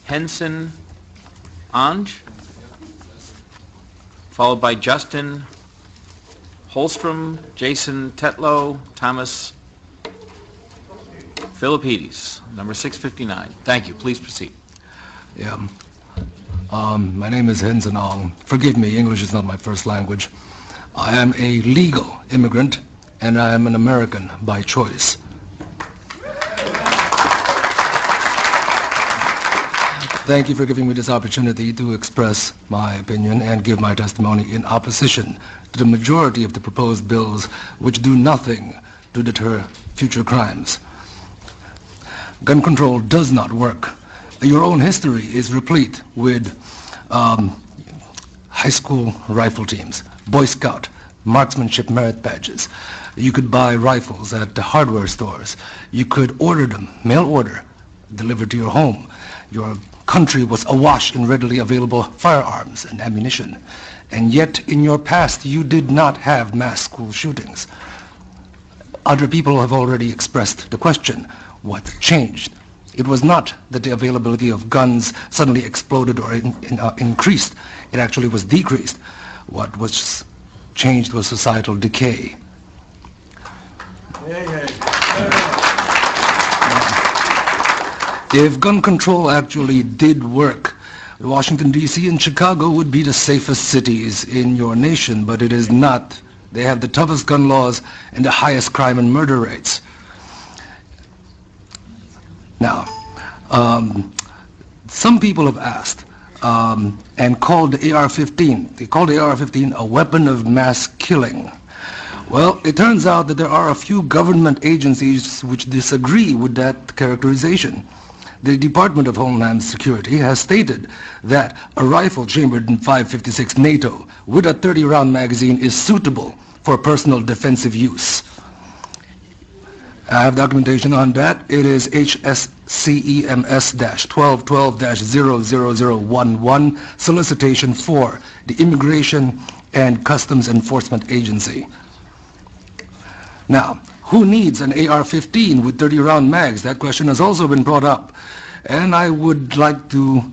Henson Ange, followed by Justin Holstrom, Jason Tetlow, Thomas Philippides, number 659. Thank you. Please proceed. Yeah. My name is Henson Ong. Forgive me, English is not my first language. I am a legal immigrant, and I am an American by choice. Thank you for giving me this opportunity to express my opinion and give my testimony in opposition to the majority of the proposed bills which do nothing to deter future crimes. Gun control does not work. Your own history is replete with high school rifle teams, Boy Scout, marksmanship merit badges. You could buy rifles at the hardware stores. You could order them, mail order, delivered to your home. Your country was awash in readily available firearms and ammunition. And yet, in your past, you did not have mass school shootings. Other people have already expressed the question, what changed? It was not that the availability of guns suddenly exploded or increased. It actually was decreased. What was changed was societal decay. If gun control actually did work, Washington, D.C. and Chicago would be the safest cities in your nation, but it is not. They have the toughest gun laws and the highest crime and murder rates. Now, some people have asked and called the AR-15. They called the AR-15 a weapon of mass killing. Well, it turns out that there are a few government agencies which disagree with that characterization. The Department of Homeland Security has stated that a rifle chambered in .556 NATO with a 30-round magazine is suitable for personal defensive use. I have documentation on that. It is HSCEMS-1212-00011, solicitation for the Immigration and Customs Enforcement Agency. Now, who needs an AR-15 with 30-round mags? That question has also been brought up. And I would like to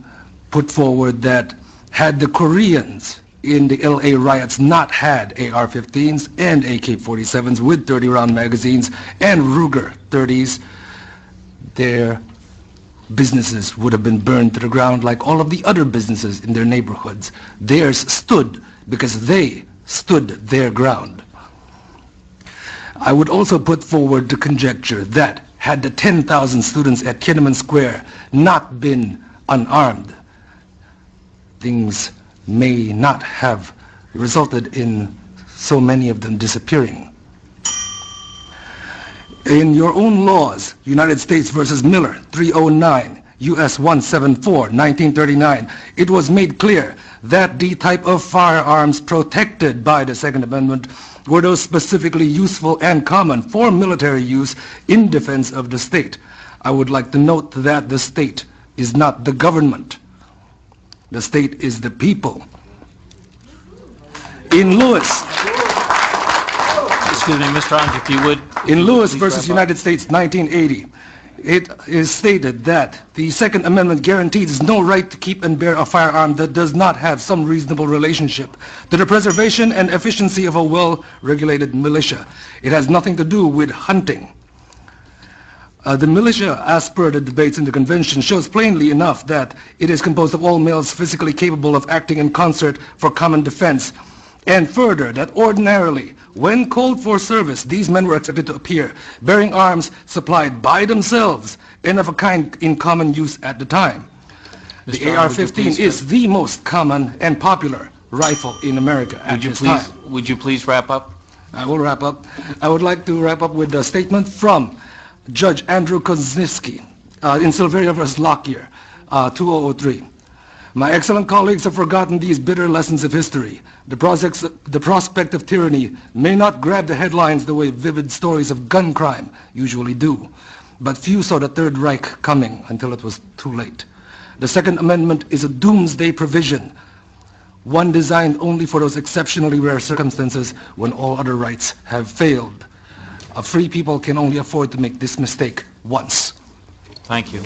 put forward that had the Koreans in the LA riots not had AR-15s and AK-47s with 30-round magazines and Ruger 30s, their businesses would have been burned to the ground like all of the other businesses in their neighborhoods. Theirs stood because they stood their ground. I would also put forward the conjecture that had the 10,000 students at Tiananmen Square not been unarmed, things may not have resulted in so many of them disappearing. In your own laws, United States versus Miller, 309, U.S. 174, 1939, it was made clear that the type of firearms protected by the Second Amendment were those specifically useful and common for military use in defense of the state. I would like to note that the state is not the government. The state is the people. In Lewis, excuse me, Mr. Ong, if you would. In Lewis versus United States, 1980, it is stated that the Second Amendment guarantees no right to keep and bear a firearm that does not have some reasonable relationship to the preservation and efficiency of a well-regulated militia. It has nothing to do with hunting. The militia, as per the debates in the convention, shows plainly enough that it is composed of all males physically capable of acting in concert for common defense. And further, that ordinarily, when called for service, these men were expected to appear bearing arms supplied by themselves and of a kind in common use at the time. The AR-15 is the most common and popular rifle in America at this time. Would you please wrap up? I will wrap up. I would like to wrap up with a statement from Judge Andrew Kozinski in Silveria vs. Lockyer, 2003. My excellent colleagues have forgotten these bitter lessons of history. The prospect of tyranny may not grab the headlines the way vivid stories of gun crime usually do, but few saw the Third Reich coming until it was too late. The Second Amendment is a doomsday provision, one designed only for those exceptionally rare circumstances when all other rights have failed. A free people can only afford to make this mistake once. Thank you.